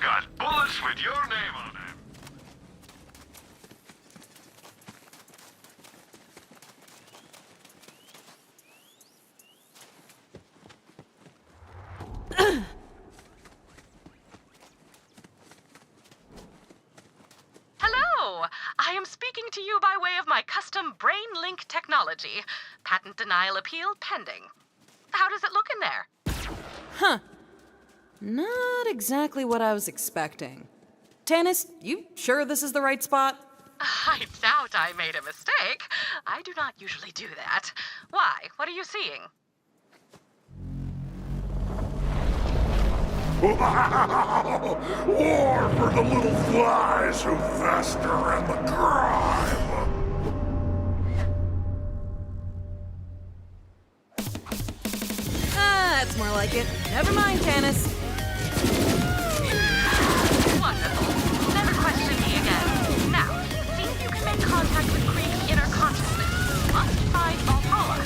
got bullets with your name on them. Hello! I am speaking to you by way of my custom brain link technology. Patent denial appeal pending. How does it look in there? Huh. Not exactly what I was expecting. Tannis, you sure this is the right spot? I doubt I made a mistake. I do not usually do that. Why? What are you seeing? War for the little flies who fester in the grime! That's more like it. Never mind, Tannis. Wonderful. Never question me again. Now, see if you can make contact with Krieg's inner consciousness. You must find Valhalla.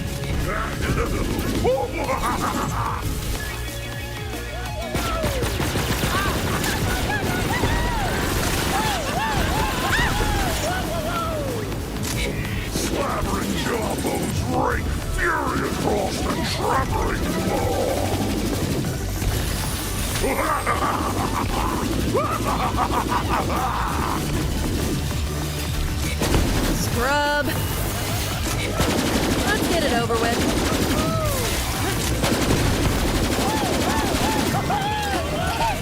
Slavering jawbones rake fury across the trembling wall. Scrub. Let's get it over with.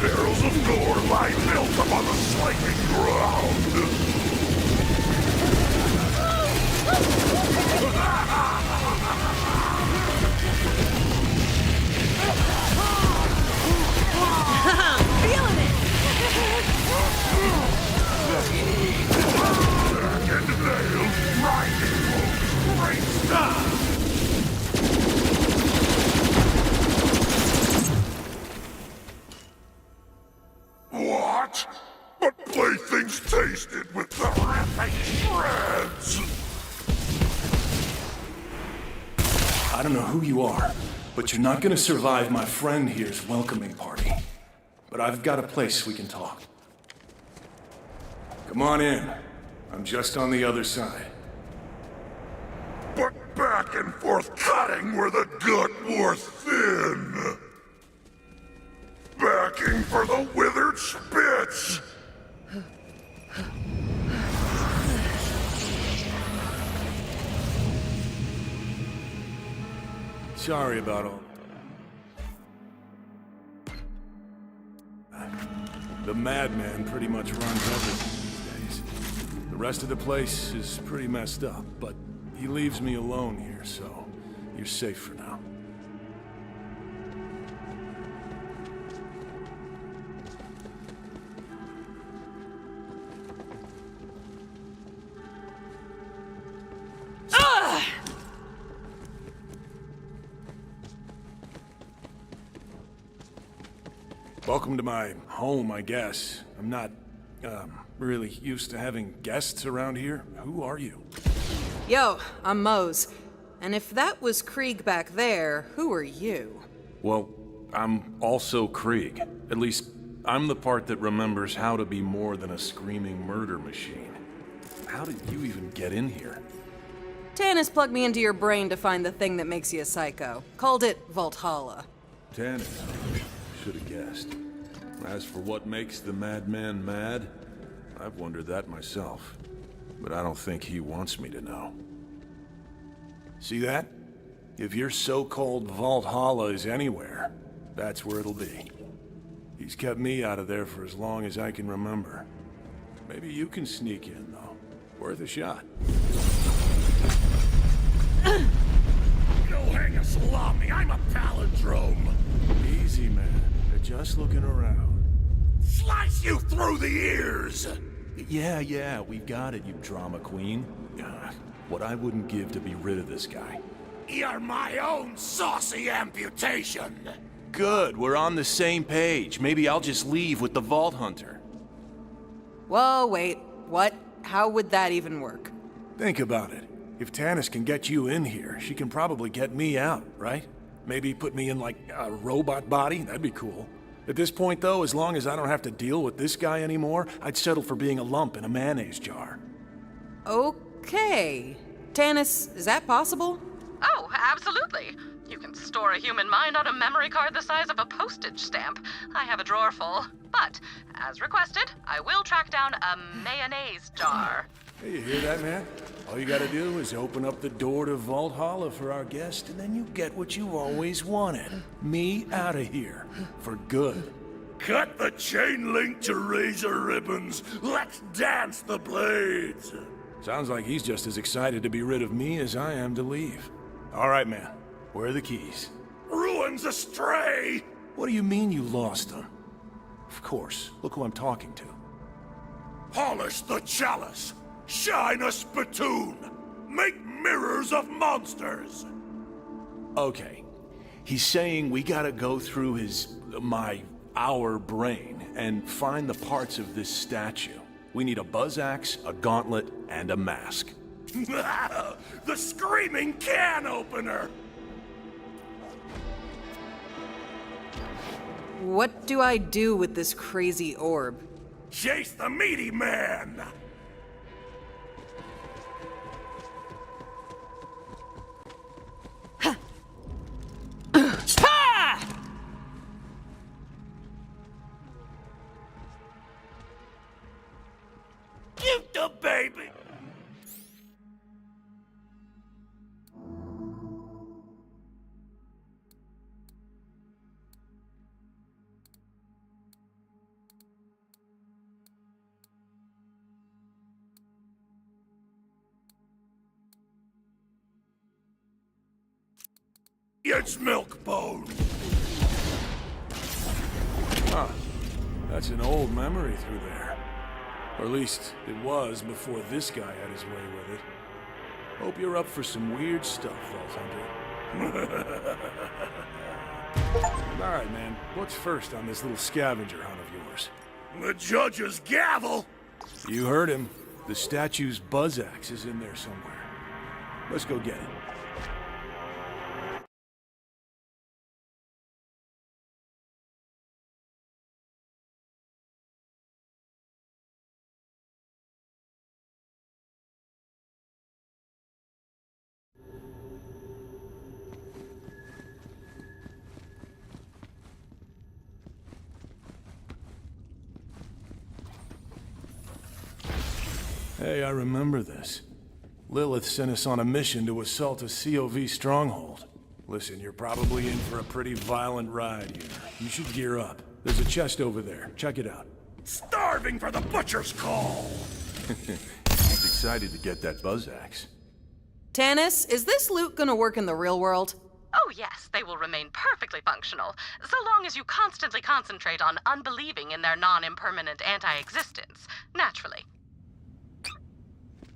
Barrels of gore lie built upon the slaking ground. Feeling it! Back and nails, grinding moves, great stuff! What? But playthings tasted with the ripping shreds! I don't know who you are, but you're not gonna survive my friend here's welcoming party. But I've got a place we can talk. Come on in. I'm just on the other side. But back and forth cutting where the gut wore thin! Backing for the withered spits! Sorry about all. The madman pretty much runs everything these days. The rest of the place is pretty messed up, but he leaves me alone here, so you're safe for now. Welcome to my home, I guess. I'm not, really used to having guests around here. Who are you? Yo, I'm Mose. And if that was Krieg back there, who are you? Well, I'm also Krieg. At least, I'm the part that remembers how to be more than a screaming murder machine. How did you even get in here? Tannis plugged me into your brain to find the thing that makes you a psycho. Called it Valhalla. Tannis. Should have guessed. As for what makes the madman mad, I've wondered that myself. But I don't think he wants me to know. See that? If your so-called Valhalla is anywhere, that's where it'll be. He's kept me out of there for as long as I can remember. Maybe you can sneak in, though. Worth a shot. Go hang a salami, I'm a palindrome! Easy, man. They're just looking around. Slice you through the ears! Yeah, we've got it, you drama queen. What I wouldn't give to be rid of this guy. You're my own saucy amputation! Good, we're on the same page. Maybe I'll just leave with the Vault Hunter. Whoa, wait. What? How would that even work? Think about it. If Tannis can get you in here, she can probably get me out, right? Maybe put me in, like, a robot body? That'd be cool. At this point, though, as long as I don't have to deal with this guy anymore, I'd settle for being a lump in a mayonnaise jar. Okay. Tanis, is that possible? Oh, absolutely. You can store a human mind on a memory card the size of a postage stamp. I have a drawer full. But, as requested, I will track down a mayonnaise jar. Hey, you hear that, man? All you gotta do is open up the door to Valhalla for our guest, and then you get what you've always wanted. Me out of here. For good. Cut the chain link to razor ribbons. Let's dance the blades. Sounds like he's just as excited to be rid of me as I am to leave. All right, man. Where are the keys? Ruins astray. What do you mean you lost them? Of course. Look who I'm talking to. Polish the chalice. Shine a spittoon. Make mirrors of monsters. Okay. He's saying we gotta go through our brain and find the parts of this statue. We need a buzz axe, a gauntlet, and a mask. The screaming can opener. What do I do with this crazy orb? Chase the meaty man. Get the baby. It's Milkbone. Huh. That's an old memory through there. Or at least, it was before this guy had his way with it. Hope you're up for some weird stuff, Vault Hunter. Alright, man. What's first on this little scavenger hunt of yours? The judge's gavel. You heard him. The statue's buzz axe is in there somewhere. Let's go get it. Hey, I remember this. Lilith sent us on a mission to assault a COV stronghold. Listen, you're probably in for a pretty violent ride here. You should gear up. There's a chest over there. Check it out. Starving for the butcher's call. He's excited to get that buzz axe. Tanis, is this loot gonna work in the real world? Oh yes, they will remain perfectly functional, so long as you constantly concentrate on unbelieving in their non-impermanent anti-existence, naturally.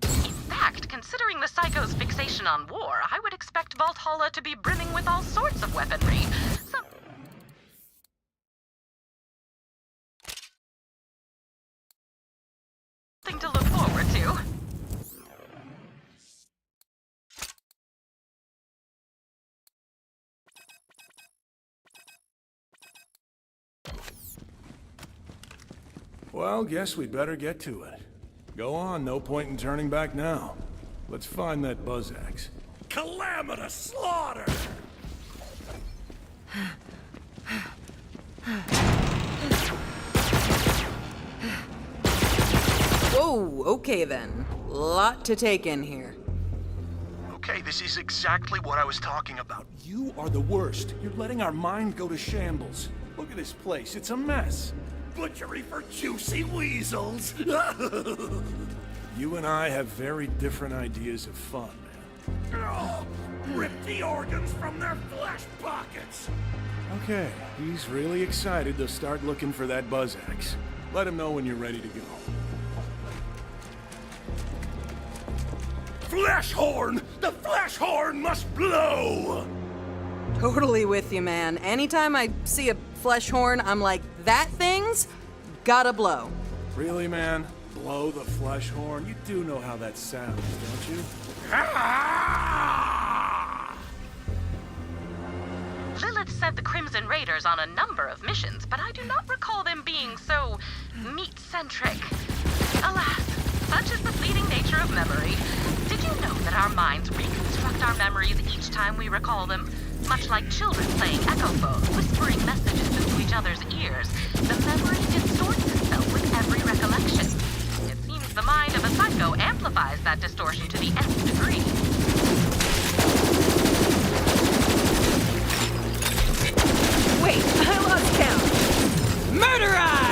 In fact, considering the Psycho's fixation on war, I would expect Valhalla to be brimming with all sorts of weaponry. Something to look forward to. Well, guess we'd better get to it. Go on, no point in turning back now. Let's find that buzz axe. Calamitous slaughter. Whoa, okay then. Lot to take in here. Okay, this is exactly what I was talking about. You are the worst. You're letting our mind go to shambles. Look at this place. It's a mess. Butchery for juicy weasels. You and I have very different ideas of fun, man. Oh, rip the organs from their flesh pockets. Okay, he's really excited to start looking for that buzz axe. Let him know when you're ready to go. Flesh horn! The flesh horn must blow! Totally with you, man. Anytime I see a flesh horn, I'm like, that thing's gotta blow. Really, man? Blow the flesh horn? You do know how that sounds, don't you? Ah! Lilith Meredith sent the Crimson Raiders on a number of missions, but I do not recall them being so meat-centric. Alas, such is the fleeting nature of memory. Did you know that our minds reconstruct our memories each time we recall them? Much like children playing echophones, whispering messages into each other's ears, the memory distorts itself with every recollection. It seems the mind of a psycho amplifies that distortion to the nth degree. Wait, I lost count. Murder Eye!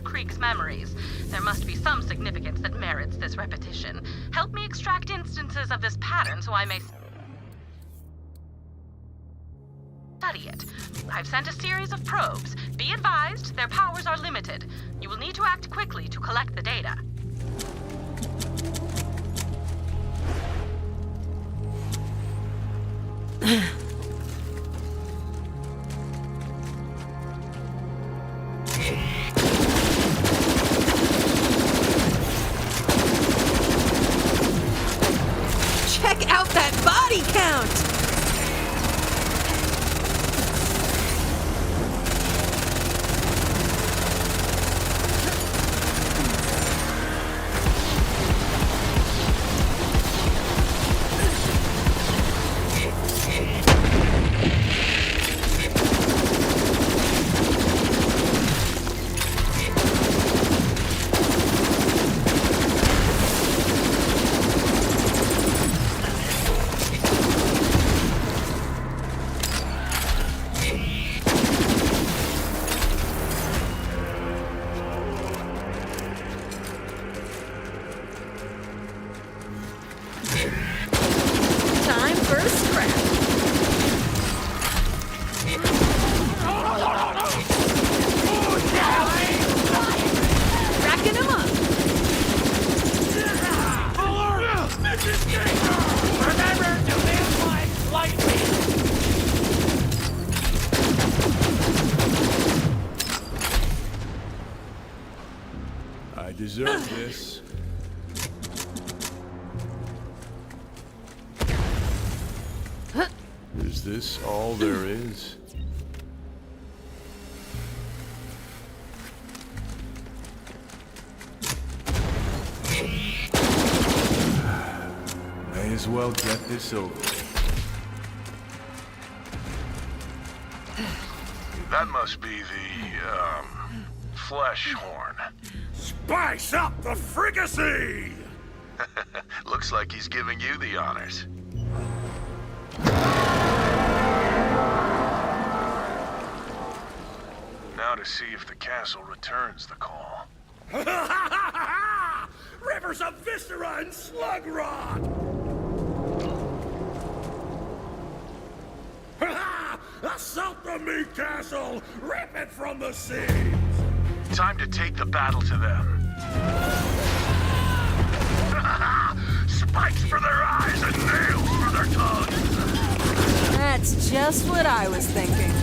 Creek's memories. There must be some significance that merits this repetition. Help me extract instances of this pattern so I may study it. I've sent a series of probes. Be advised, their powers are limited. You will need to act quickly to collect the data. Check out that body count! Time for a scrap. Racking him up. This is danger! Remember to live life lightly! I deserve this. Is this all there is? May as well get this over. That must be the, flesh horn. Spice up the fricassee! Looks like he's giving you the honors. Now to see if the castle returns the call. Rivers of viscera and slug rot! Assault the meat castle! Rip it from the seams! Time to take the battle to them. Spikes for their eyes and nails for their tongues! That's just what I was thinking.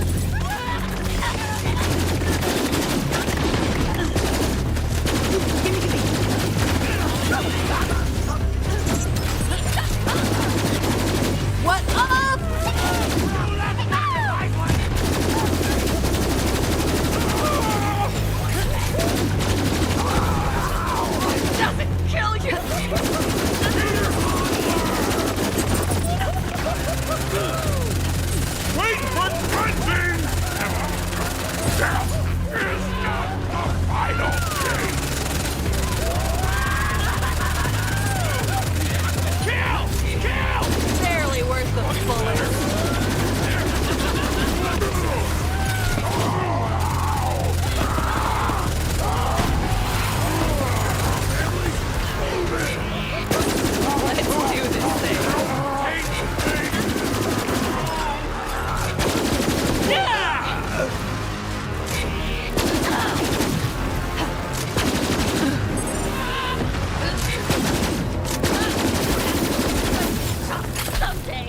What up? Doesn't kill you. Wait for frenzy! Death is not the final game! Kill! Barely worth the bullet. Let's do this thing. Someday.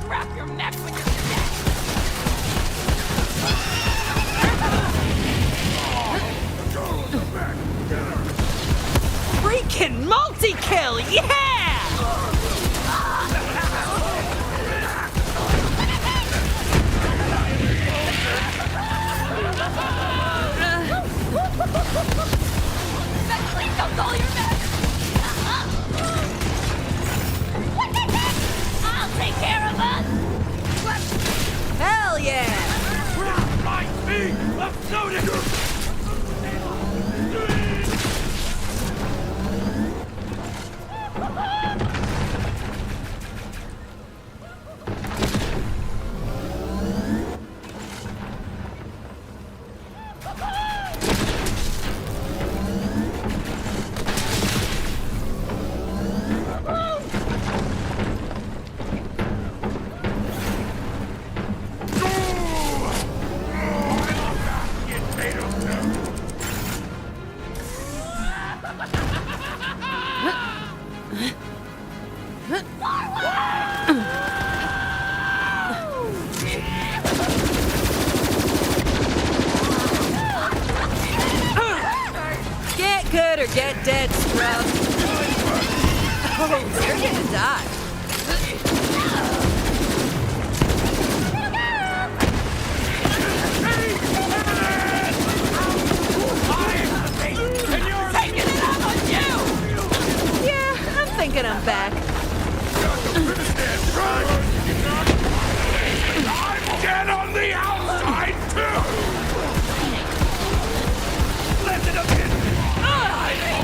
Wrap your neck when you're dead! Freaking multi-kill, yeah! Please don't dull your neck! I'll take care of us! Hell yeah! Right feet of Soda! Get good or get dead, scrub. Oh, you're gonna die. Taking it out on you! Yeah, I'm thinking I'm back. I'm dead on the outside, too! Let it up in! I am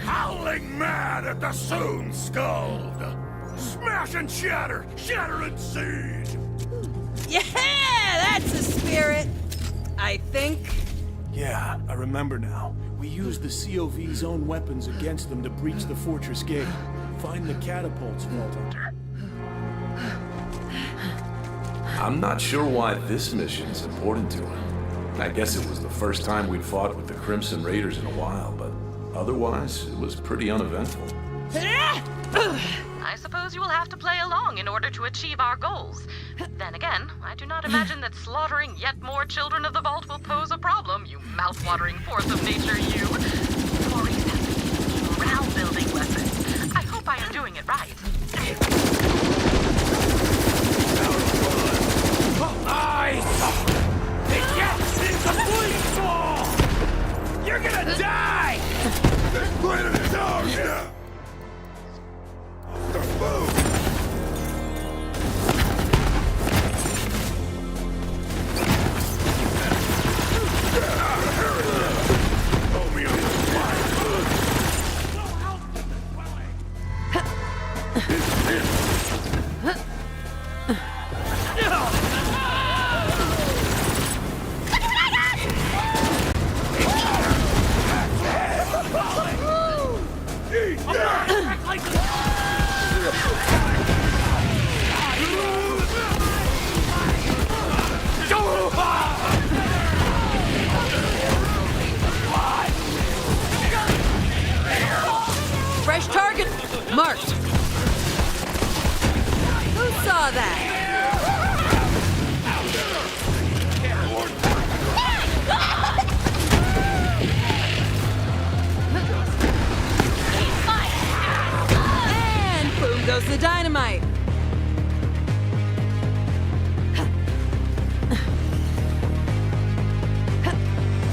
Howling mad at the Soon Skull! Smash and shatter! Shatter and seed! Yeah, that's the spirit. I think. Yeah, I remember now. We used the COV's own weapons against them to breach the fortress gate. Find the catapults, Walter. I'm not sure why this mission's important to him. I guess it was the first time we'd fought with the Crimson Raiders in a while, but otherwise, it was pretty uneventful. I suppose you will have to play along in order to achieve our goals. Then again, I do not imagine that slaughtering yet more children of the Vault will pose a problem, you mouth-watering force of nature, you. Maurice has been giving me morale-building lessons. I hope I am doing it right. It gets into police wall! You're gonna die! This planet is ours now! Move! Fresh target marked. Who saw that? And boom goes the dynamite.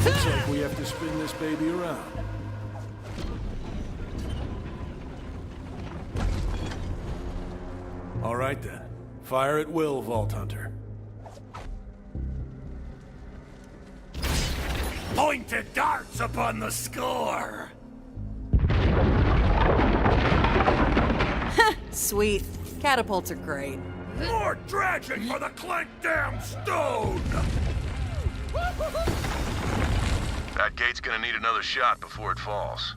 Looks like we have to spin this baby around. All right then. Fire at will, Vault Hunter. Pointed darts upon the score! Sweet. Catapults are great. More tragic for the clank damn stone! That gate's gonna need another shot before it falls.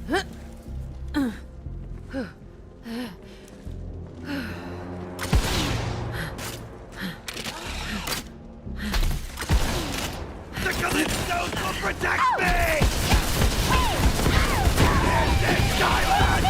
The Calypsos will protect me! And this island!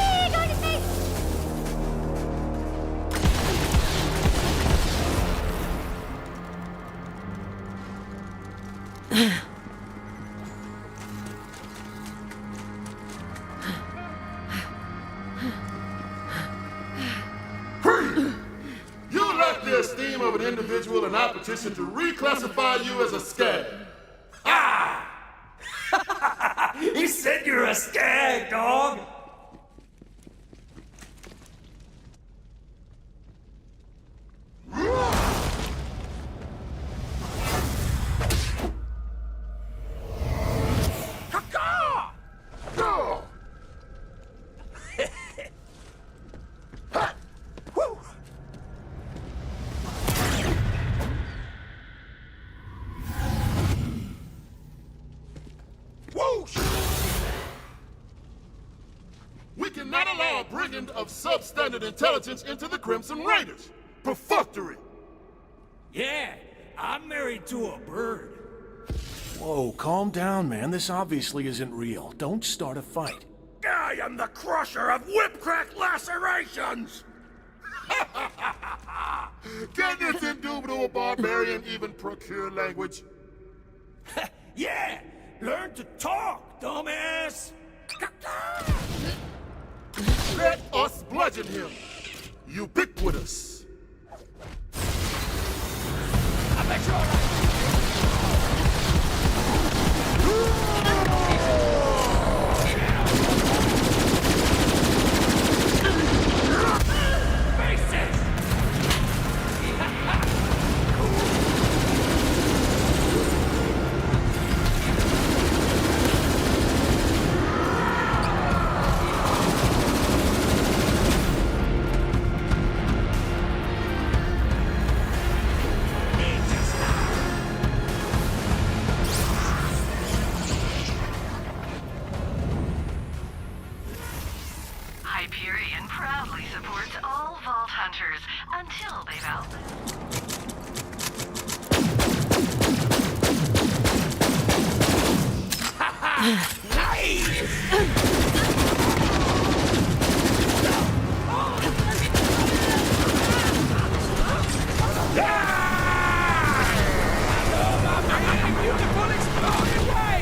You lack the esteem of an individual and I petition to reclassify you as a skag. You said you're a skag, dog! We cannot allow a brigand of substandard intelligence into the Crimson Raiders. Perfunctory. Yeah, I'm married to a bird. Whoa, calm down, man. This obviously isn't real. Don't start a fight. I am the crusher of whip-crack lacerations! Can this indubitable barbarian even procure language? Yeah, learn to talk, dumbass! Let us bludgeon him. Ubiquitous. I bet you're all right. Faces! Hyperion proudly supports all Vault Hunters until they've outlived. Beautiful exploding way!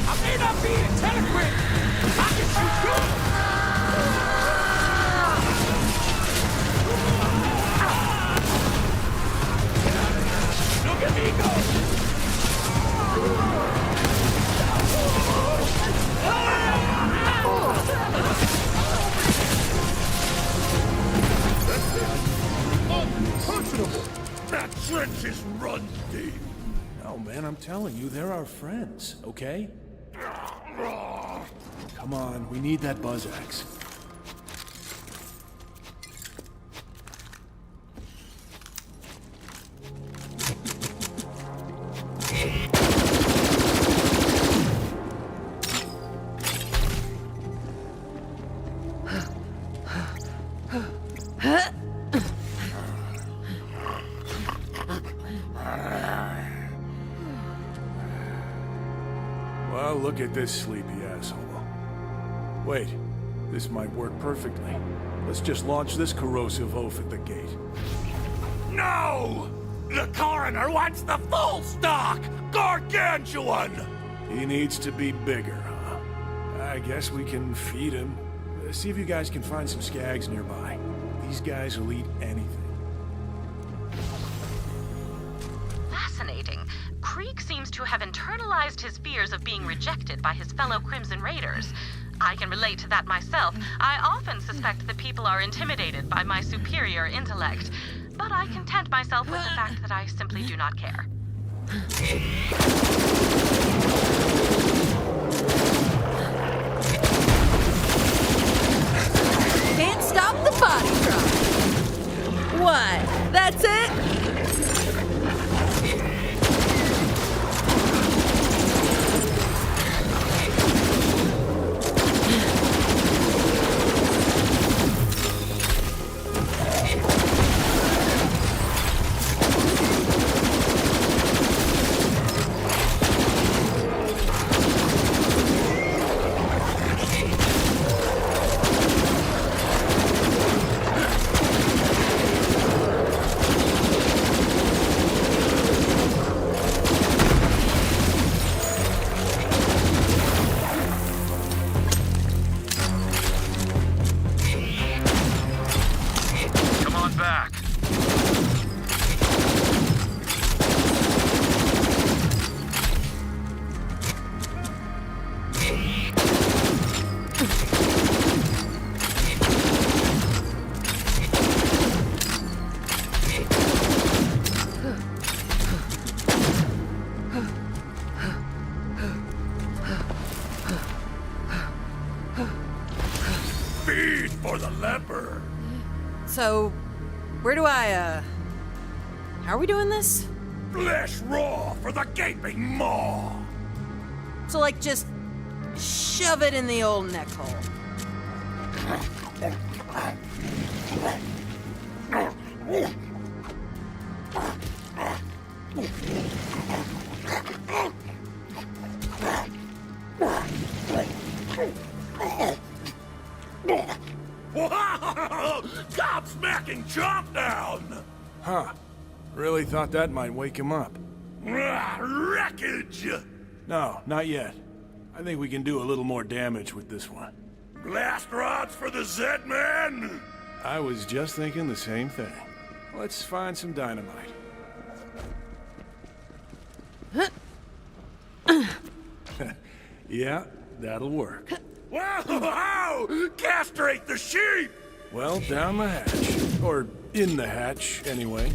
I may not be intelligent. I can shoot good. Look at me go. Unconscionable. That trench is run deep! No, man, I'm telling you, they're our friends, okay? Come on, we need that buzz axe. Well, look at this sleepy asshole. Wait, this might work perfectly. Let's just launch this corrosive oaf at the gate. No! The coroner wants the full stock! Gargantuan! He needs to be bigger, huh? I guess we can feed him. See if you guys can find some skags nearby. These guys will eat anything. Fascinating. Krieg seems to have internalized his fears of being rejected by his fellow Crimson Raiders. I can relate to that myself. I often suspect that people are intimidated by my superior intellect, but I content myself with the fact that I simply do not care. Can't stop the body drop. What? That's it? Feed for the leper! So, where do I, how are we doing this? Flesh raw for the gaping maw! So, like, just shove it in the old neck hole. Wow! Gobsmacking chomp down! Huh. Really thought that might wake him up. Wreckage! No, not yet. I think we can do a little more damage with this one. Blast rods for the Z-Man! I was just thinking the same thing. Let's find some dynamite. Yeah, that'll work. Wow! Castrate the sheep! Well, down the hatch. Or in the hatch, anyway.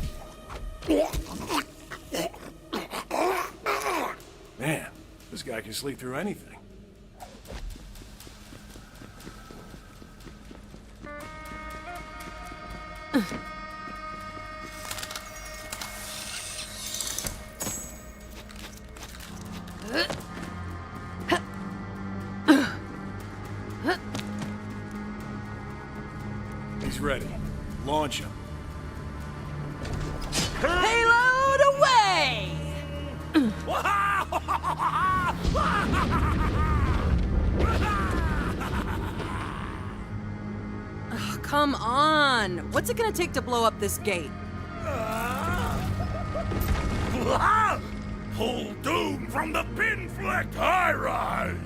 Man, this guy can sleep through anything. He's ready. Launch him. Payload away! Oh, come on. What's it gonna take to blow up this gate? Pull doom from the pin-flecked high-rise!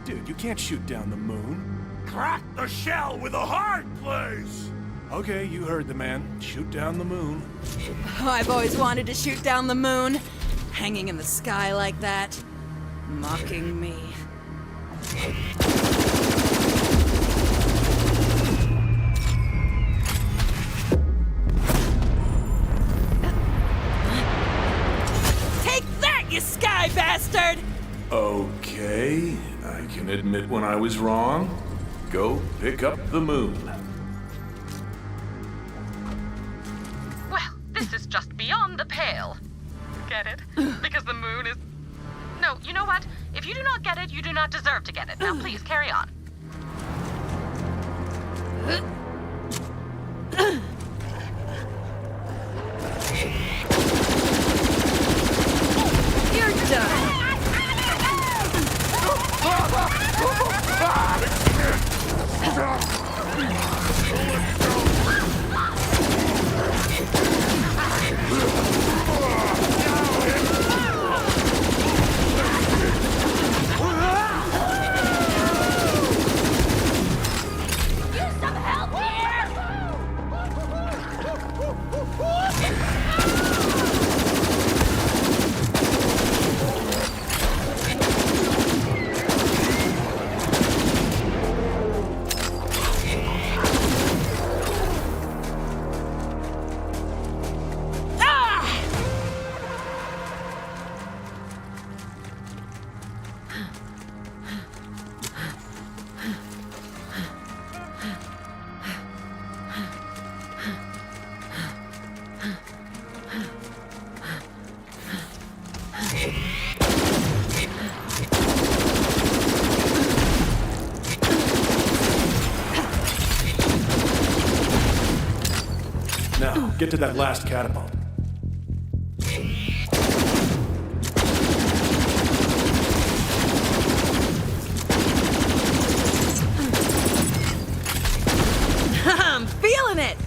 Dude, you can't shoot down the moon. Crack the shell with a hard place! Okay, you heard the man. Shoot down the moon. Oh, I've always wanted to shoot down the moon. Hanging in the sky like that. Mocking me. Take that, you sky bastard! Okay, I can admit when I was wrong. Go pick up the moon. Well, this is just beyond the pale. Get it? Because the moon is... No, you know what? If you do not get it, you do not deserve to get it. Now please, carry on. You're done. get to that last catapult. I'm feeling it!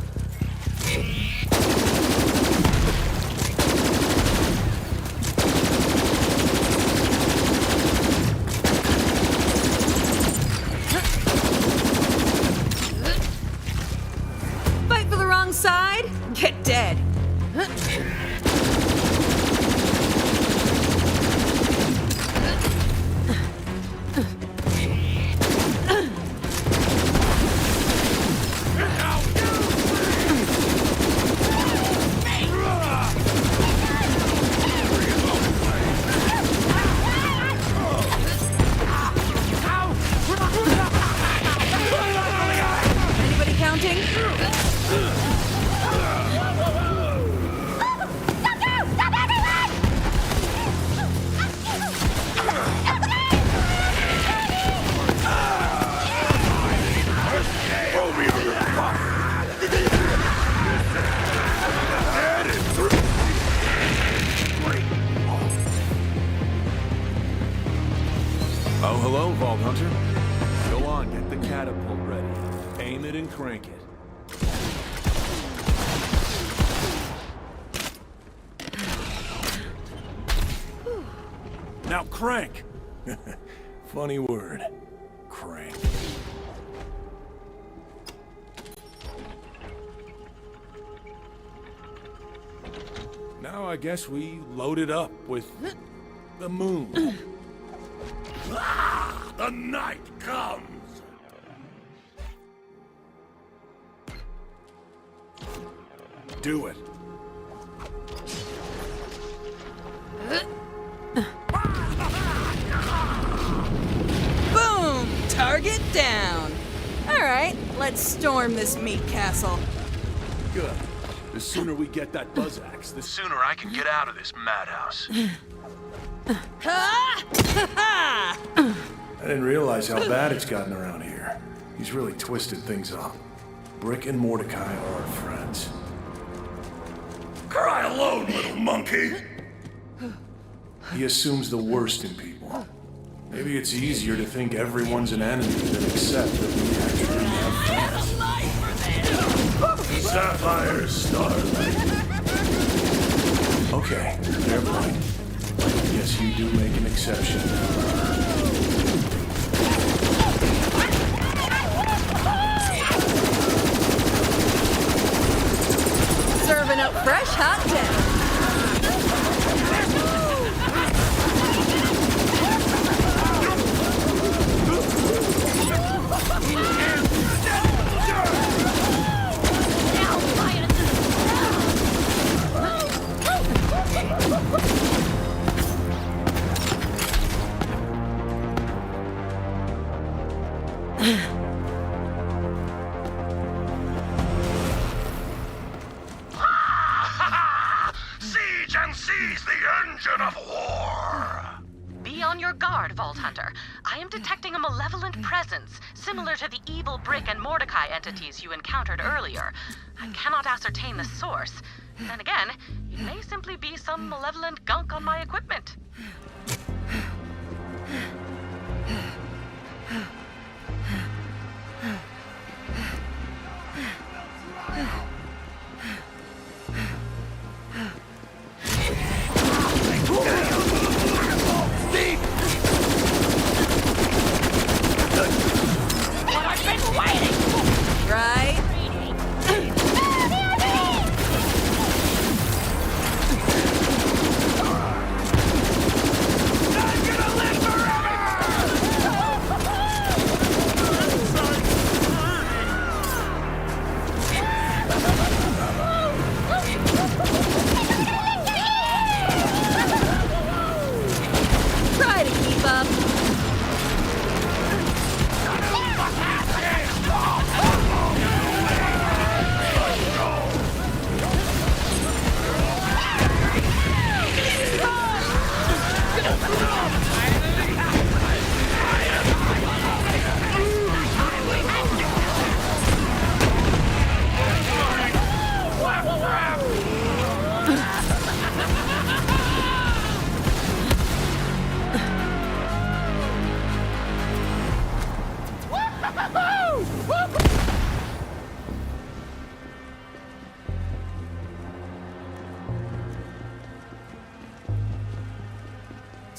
Fight for the wrong side? Get dead. Anybody counting? Throw me to the fire. Oh, hello, Vault Hunter. Go on, get the catapult ready. Aim it and crank it. Now crank! Funny word. Crank. Now I guess we load it up with the moon. The night comes. Do it. Boom! Target down. All right, let's storm this meat castle. Good. The sooner we get that buzz axe, the Sooner I can get out of this madhouse. Ha! Ha! I didn't realize how bad it's gotten around here. He's really twisted things up. Brick and Mordecai are our friends. Cry alone, little monkey. He assumes the worst in people. Maybe it's easier to think everyone's an enemy than accept that we actually have friends. Sapphire Starlight. Okay, fair point. Yes, you do make an exception. Serving up fresh hot down. Siege and seize the engine of war! Be on your guard, Vault Hunter. I am detecting a malevolent presence, similar to the evil Brick and Mordecai entities you encountered earlier. I cannot ascertain the source. Then again, it may simply be some malevolent gunk on my equipment. What I've been waiting for! Right?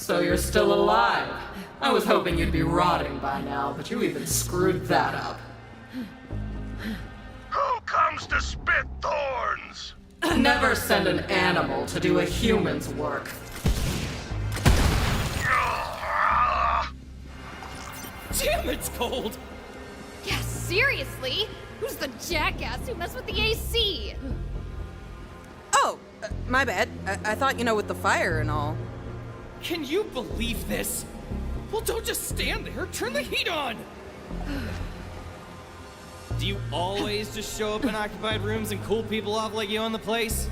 So you're still alive. I was hoping you'd be rotting by now, but you even screwed that up. Who comes to spit thorns? Never send an animal to do a human's work. Damn, it's cold! Yeah, seriously? Who's the jackass who messed with the AC? Oh, my bad. I thought, with the fire and all. Can you believe this? Well, don't just stand there. Turn the heat on! Do you always just show up in occupied rooms and cool people off like you own the place?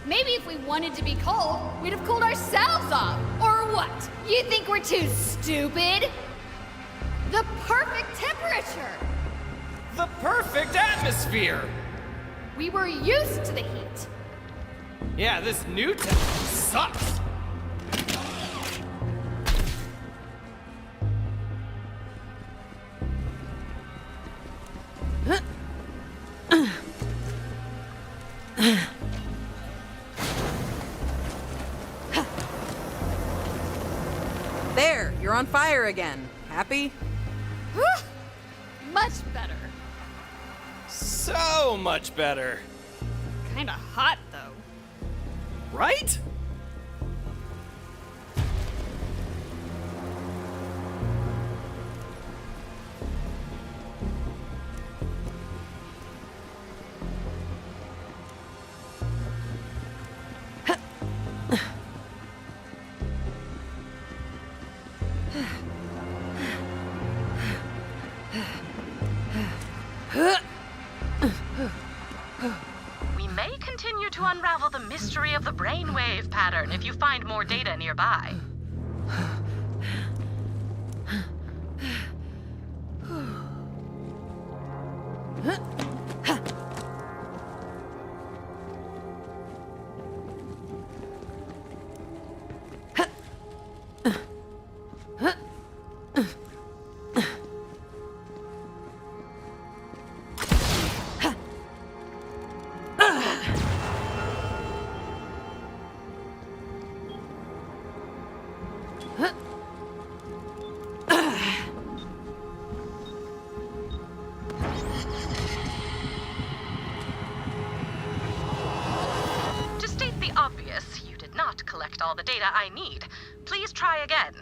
Maybe if we wanted to be cold, we'd have cooled ourselves off. Or what? You think we're too stupid? The perfect temperature! The perfect atmosphere! We were used to the heat. Yeah, this new temperature sucks! There, you're on fire again. Happy? Much better. So much better. Kinda hot, though. Right? We may continue to unravel the mystery of the brainwave pattern if you find more data nearby. To state the obvious, you did not collect all the data I need. Please try again.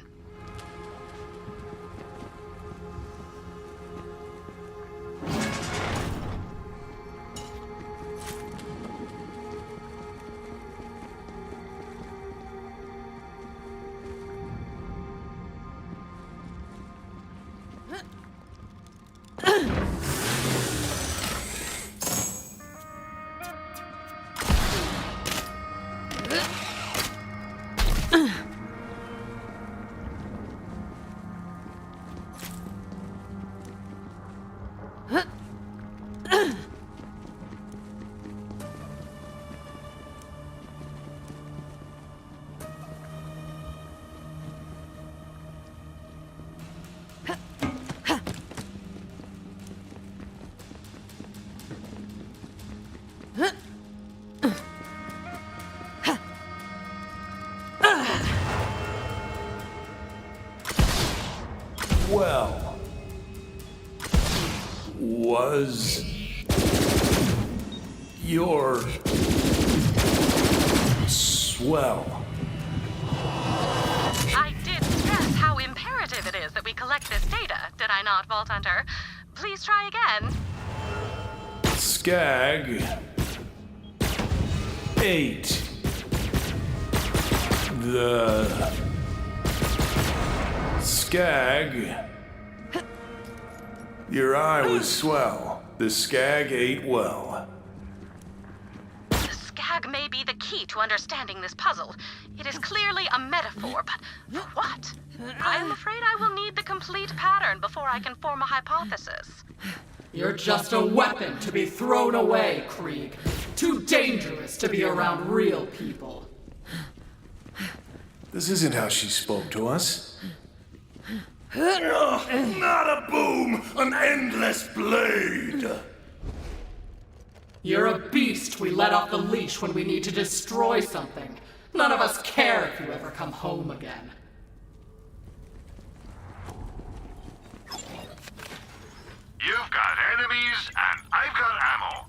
Well, was your swell? I did stress how imperative it is that we collect this data, did I not, Vault Hunter? Please try again. Skag 8. The Skag. Your eye was swell. The Skag ate well. The skag may be the key to understanding this puzzle. It is clearly a metaphor, but for what? I'm afraid I will need the complete pattern before I can form a hypothesis. You're just a weapon to be thrown away, Krieg. Too dangerous to be around real people. This isn't how she spoke to us. Not a boom, an endless blade. You're a beast we let off the leash when we need to destroy something. None of us care if you ever come home again. You've got enemies, and I've got ammo.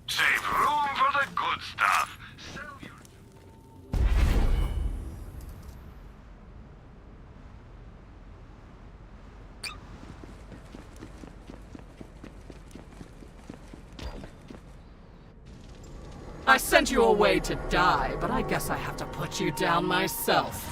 Save room for the good stuff. Sell your... I sent you away to die, but I guess I have to put you down myself.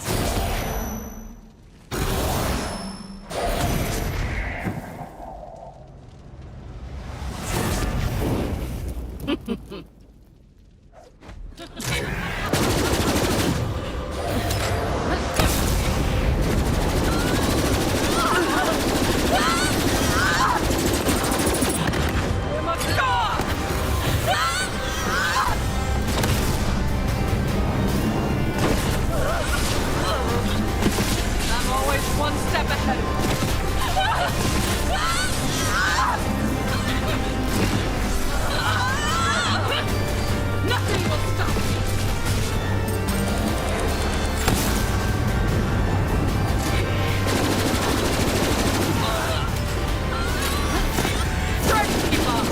I'm always one step ahead. Nothing will stop me. Try to keep up.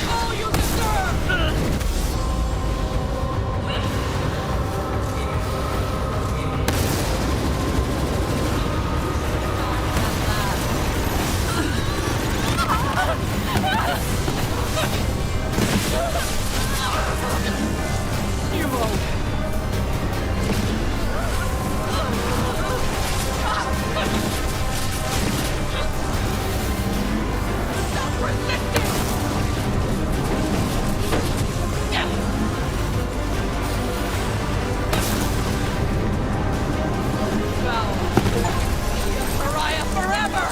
All you deserve! You won't. Stop resisting! Well, Pariah forever!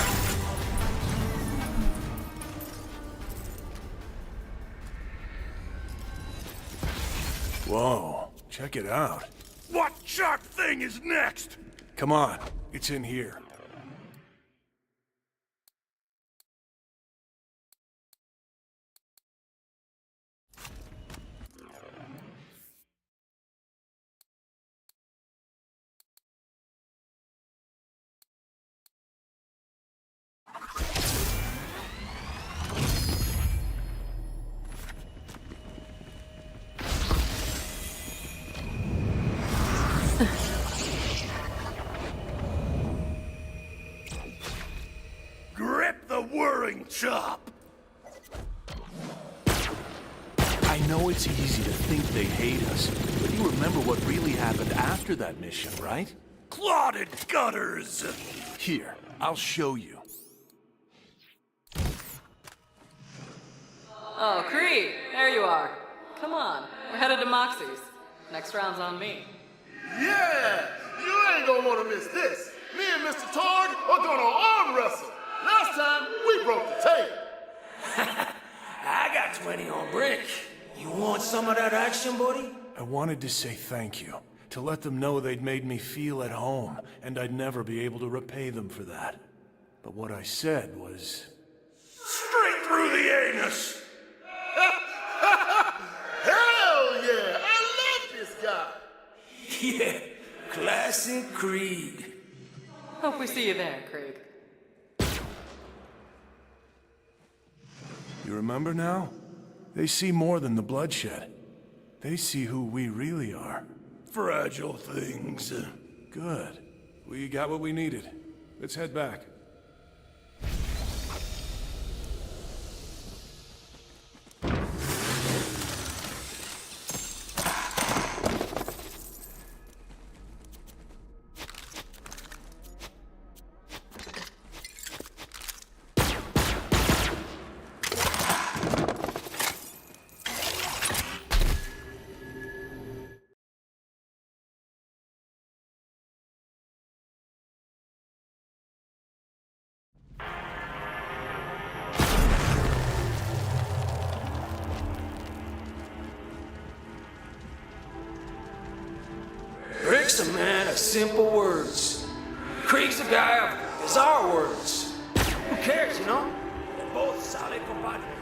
Whoa, check it out. What sharp thing is next? Come on, it's in here. Grip the whirring chop. I know it's easy to think they hate us, but you remember what really happened after that mission, right? Clotted gutters. Here, I'll show you. Oh, Creed, there you are. Come on, we're headed to Moxie's. Next round's on me. Yeah! You ain't gonna wanna miss this. Me and Mr. Targ are gonna arm wrestle. Last time, we broke the tape. I got 20 on Brick. You want some of that action, buddy? I wanted to say thank you, to let them know they'd made me feel at home, and I'd never be able to repay them for that. But what I said was... Straight through the anus. Hell yeah! I love this guy. Yeah, classic Creed. Hope we see you there, Craig. You remember now? They see more than the bloodshed. They see who we really are. Fragile things. Good. We got what we needed. Let's head back. Eric's a man of simple words. Krieg's a guy of bizarre words. Who cares, you know? They're both solid compadres.